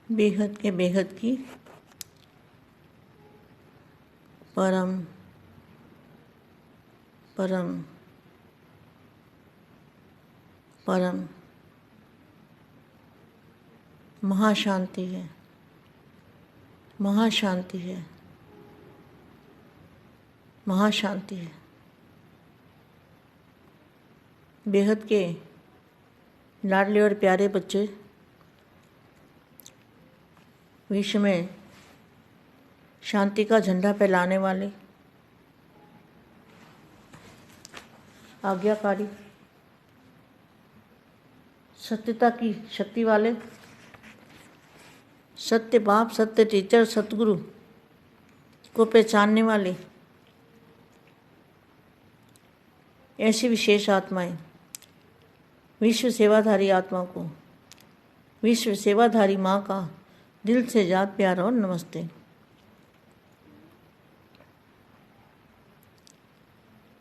बेहद के बेहद की परम परम परम महाशांति है, महाशांति है, महाशांति है। बेहद के लाडले और प्यारे बच्चे विश्व में शांति का झंडा फैलाने वाले, आज्ञाकारी, सत्यता की शक्ति वाले, सत्य बाप, सत्य टीचर, सतगुरु को पहचानने वाले ऐसी विशेष आत्माएं, विश्व सेवाधारी आत्मा को विश्व सेवाधारी माँ का दिल से जात प्यार और नमस्ते।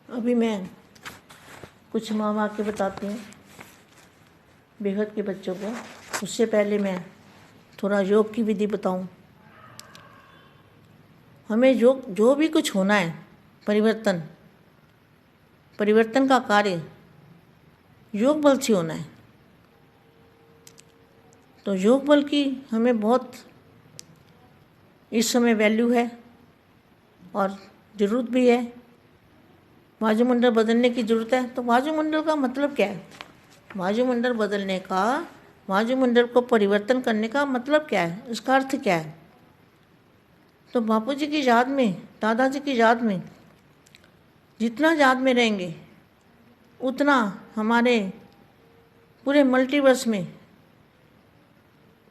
अभी मैं कुछ माँ वाक्य बताती हूँ बेहद के बच्चों को। उससे पहले मैं थोड़ा योग की विधि बताऊँ। हमें जो भी कुछ होना है, परिवर्तन का कार्य योग बल से होना है। तो योग बल की हमें बहुत इस समय वैल्यू है और ज़रूरत भी है। वायुमंडल बदलने की ज़रूरत है। तो वायुमंडल का मतलब क्या है? वायुमंडल बदलने का, वायुमंडल को परिवर्तन करने का मतलब क्या है? इसका अर्थ क्या है? तो बापू जी की याद में, दादाजी की याद में जितना याद में रहेंगे उतना हमारे पूरे मल्टीवर्स में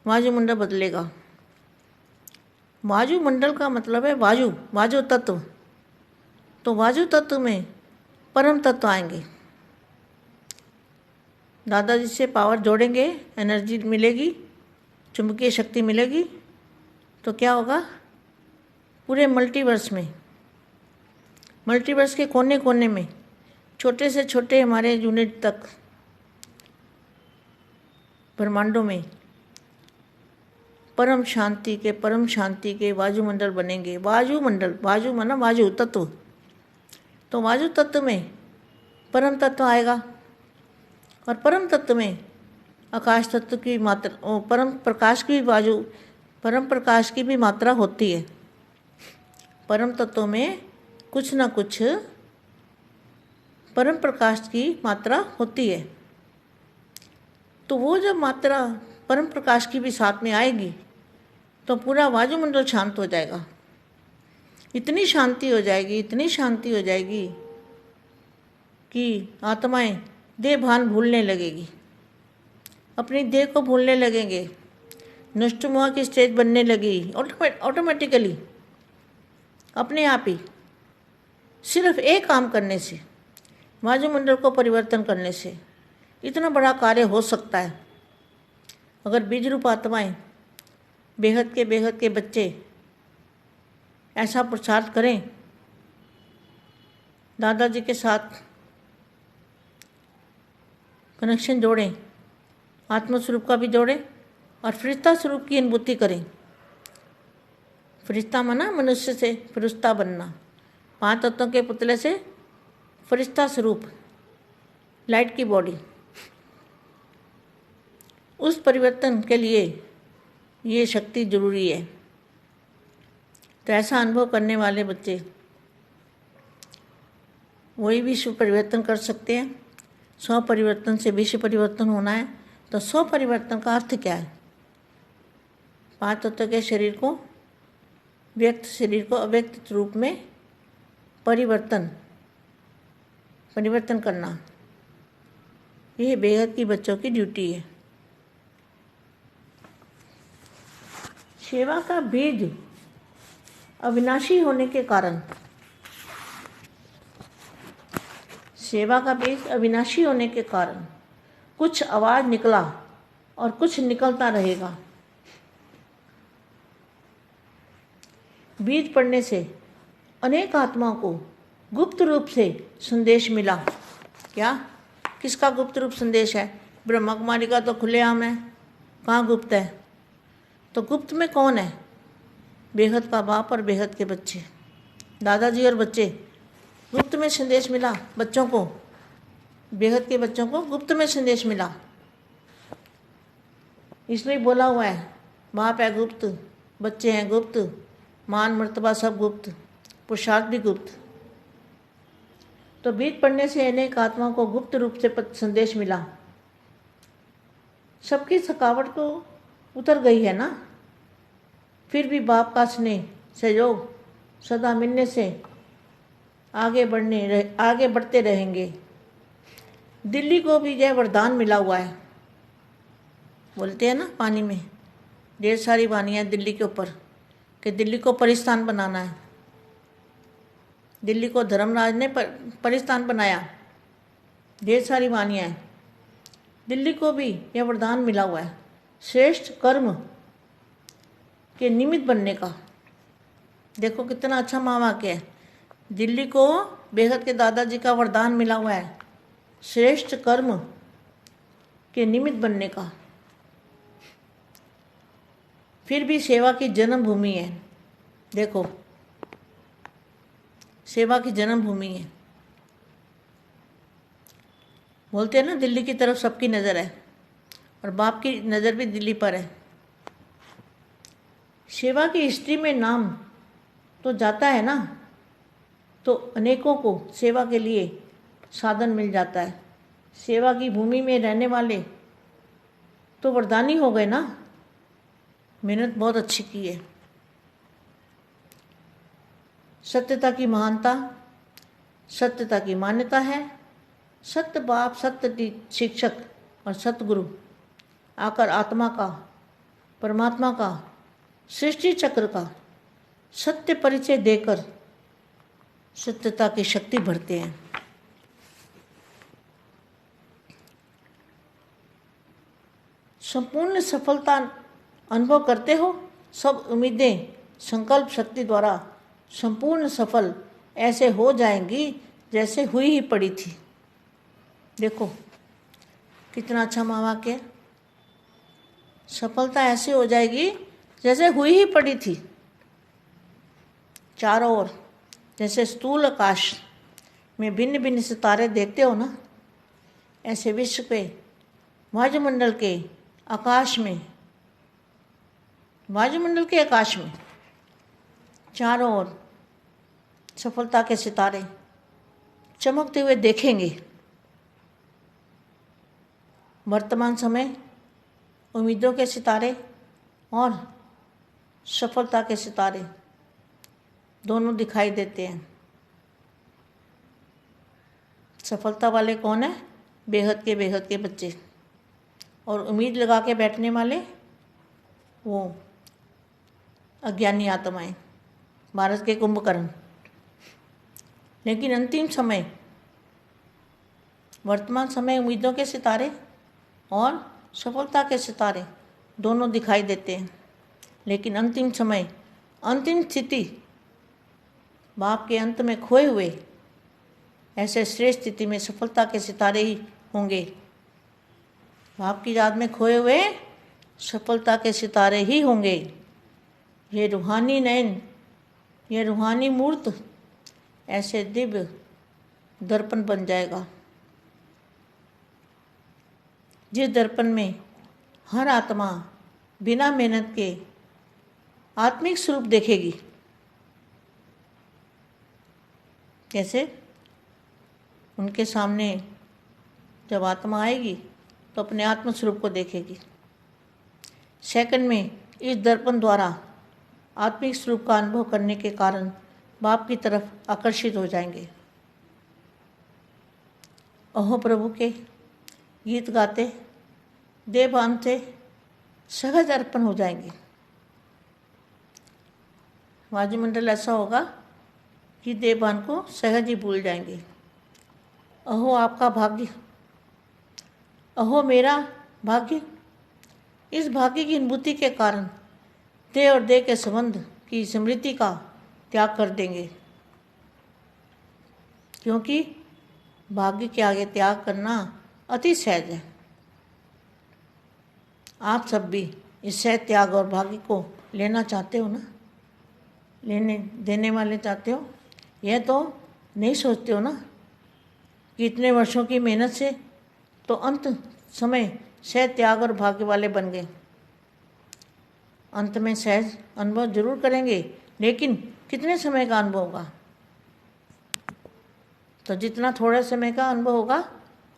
वायुमंडल बदलेगा। वायुमंडल का मतलब है वायु तत्व। तो वायु तत्व में परम तत्व आएंगे। दादाजी से पावर जोड़ेंगे, एनर्जी मिलेगी, चुंबकीय शक्ति मिलेगी, तो क्या होगा? पूरे मल्टीवर्स में, मल्टीवर्स के कोने कोने में, छोटे से छोटे हमारे यूनिट तक ब्रह्मांडों में परम शांति के वायुमंडल बनेंगे। वायुमंडल, वायु माना वायु तत्व। तो वायु तत्व में परम तत्व आएगा और परम तत्व में आकाश तत्व की मात्रा, परम प्रकाश की भी मात्रा होती है। परम तत्वों में कुछ ना कुछ परम प्रकाश की मात्रा होती है। तो वो जब मात्रा परम प्रकाश की भी साथ में आएगी तो पूरा वायुमंडल शांत हो जाएगा। इतनी शांति हो जाएगी कि आत्माएं देह भान भूलने लगेगी, अपनी देह को भूलने लगेंगे, नष्टमुआ की स्टेज बनने लगेगी ऑटोमेटिकली, अपने आप ही। सिर्फ एक काम करने से, वायुमंडल को परिवर्तन करने से इतना बड़ा कार्य हो सकता है। अगर बीज रूप आत्माएं, बेहद के बच्चे ऐसा प्रचार करें, दादाजी के साथ कनेक्शन जोड़ें, आत्मस्वरूप का भी जोड़ें और फरिश्ता स्वरूप की अनुभूति करें। फरिश्ता माना मनुष्य से फरिश्ता बनना, 5 तत्वों के पुतले से फरिश्ता स्वरूप, लाइट की बॉडी। उस परिवर्तन के लिए ये शक्ति जरूरी है। तो ऐसा अनुभव करने वाले बच्चे वही विश्व परिवर्तन कर सकते हैं। 100 परिवर्तन से विश्व परिवर्तन होना है। तो 100 परिवर्तन का अर्थ क्या है? 5 तत्व के शरीर को, व्यक्त शरीर को अव्यक्त रूप में परिवर्तन करना, यह बेहद की बच्चों की ड्यूटी है। सेवा का बीज अविनाशी होने के कारण, सेवा का बीज अविनाशी होने के कारण कुछ आवाज निकला और कुछ निकलता रहेगा। बीज पड़ने से अनेक आत्माओं को गुप्त रूप से संदेश मिला। क्या? किसका गुप्त रूप संदेश है? ब्रह्मा कुमारी का तो खुलेआम है, कहाँ गुप्त है? तो गुप्त में कौन है? बेहद का बाप और बेहद के बच्चे, दादाजी और बच्चे। गुप्त में संदेश मिला बच्चों को, बेहद के बच्चों को गुप्त में संदेश मिला। इसलिए बोला हुआ है, बाप है गुप्त, बच्चे हैं गुप्त, मान मर्तबा सब गुप्त, पुरुषार्थ भी गुप्त। तो बीज पढ़ने से अनेक आत्माओं को गुप्त रूप से संदेश मिला। सबकी थकावट तो उतर गई है ना, फिर भी बाप का स्नेह सहयोग सदा मिलने से आगे बढ़ते रहेंगे। दिल्ली को भी यह वरदान मिला हुआ है। बोलते हैं ना पानी में ढेर सारी वानियाँ दिल्ली के ऊपर कि दिल्ली को परिस्थान बनाना है। दिल्ली को धर्मराज ने परिस्थान बनाया, ढेर सारी वानियाँ हैं। दिल्ली को भी यह वरदान मिला हुआ है श्रेष्ठ कर्म के निमित्त बनने का। देखो कितना अच्छा महावाक्य है। दिल्ली को बेहद के दादाजी का वरदान मिला हुआ है श्रेष्ठ कर्म के निमित्त बनने का। फिर भी सेवा की जन्मभूमि है। देखो सेवा की जन्मभूमि है। बोलते हैं ना दिल्ली की तरफ सबकी नज़र है और बाप की नज़र भी दिल्ली पर है। सेवा की हिस्ट्री में नाम तो जाता है ना, तो अनेकों को सेवा के लिए साधन मिल जाता है। सेवा की भूमि में रहने वाले तो वरदानी हो गए ना, मेहनत बहुत अच्छी की है। सत्यता की महानता, सत्यता की मान्यता है। सत्य बाप, सत्य शिक्षक और सतगुरु आकर आत्मा का, परमात्मा का, सृष्टि चक्र का सत्य परिचय देकर सत्यता की शक्ति भरते हैं। संपूर्ण सफलता अनुभव करते हो। सब उम्मीदें संकल्प शक्ति द्वारा संपूर्ण सफल ऐसे हो जाएंगी जैसे हुई ही पड़ी थी। देखो कितना अच्छा महावाक्य है। सफलता ऐसे हो जाएगी जैसे हुई ही पड़ी थी। चारों ओर जैसे स्थूल आकाश में भिन्न भिन्न सितारे देखते हो ना, ऐसे विश्व के वायुमंडल के आकाश में, वायुमंडल के आकाश में चारों ओर सफलता के सितारे चमकते हुए देखेंगे। वर्तमान समय उम्मीदों के सितारे और सफलता के सितारे दोनों दिखाई देते हैं। सफलता वाले कौन है? बेहद के बच्चे। और उम्मीद लगा के बैठने वाले वो अज्ञानी आत्माएं, भारत के कुंभकर्ण। लेकिन अंतिम समय, वर्तमान समय उम्मीदों के सितारे और सफलता के सितारे दोनों दिखाई देते हैं। लेकिन अंतिम समय, अंतिम स्थिति बाप के अंत में खोए हुए ऐसे श्रेष्ठ स्थिति में सफलता के सितारे ही होंगे। बाप की याद में खोए हुए सफलता के सितारे ही होंगे। ये रूहानी नयन, ये रूहानी मूर्त ऐसे दिव्य दर्पण बन जाएगा, जिस दर्पण में हर आत्मा बिना मेहनत के आत्मिक स्वरूप देखेगी। कैसे? उनके सामने जब आत्मा आएगी तो अपने आत्म स्वरूप को देखेगी। सेकंड में इस दर्पण द्वारा आत्मिक स्वरूप का अनुभव करने के कारण बाप की तरफ आकर्षित हो जाएंगे। अहो प्रभु के गीत गाते देवभान से सहज अर्पण हो जाएंगे। वायुमंडल ऐसा होगा कि देवभान को सहज ही भूल जाएंगे। अहो आपका भाग्य, अहो मेरा भाग्य। इस भाग्य की अनुभूति के कारण देह और देह के संबंध की स्मृति का त्याग कर देंगे, क्योंकि भाग्य के आगे त्याग करना अति सहज है। आप सब भी इस सह त्याग और भाग्य को लेना चाहते हो ना, लेने देने वाले चाहते हो, यह तो नहीं सोचते हो ना कि इतने वर्षों की मेहनत से तो अंत समय सह त्याग और भाग्य वाले बन गए। अंत में सहज अनुभव जरूर करेंगे, लेकिन कितने समय का अनुभव होगा? तो जितना थोड़े समय का अनुभव होगा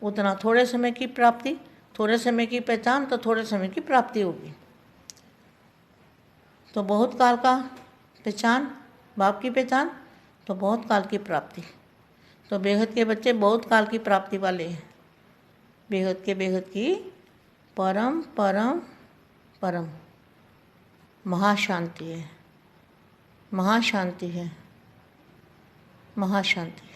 उतना थोड़े समय की प्राप्ति, थोड़े समय की पहचान तो थोड़े समय की प्राप्ति होगी। तो बहुत काल का पहचान, बाप की पहचान तो बहुत काल की प्राप्ति। तो बेहद के बच्चे बहुत काल की प्राप्ति वाले हैं। बेहद के बेहद की परम परम परम महाशांति है, महाशांति है, महाशांति।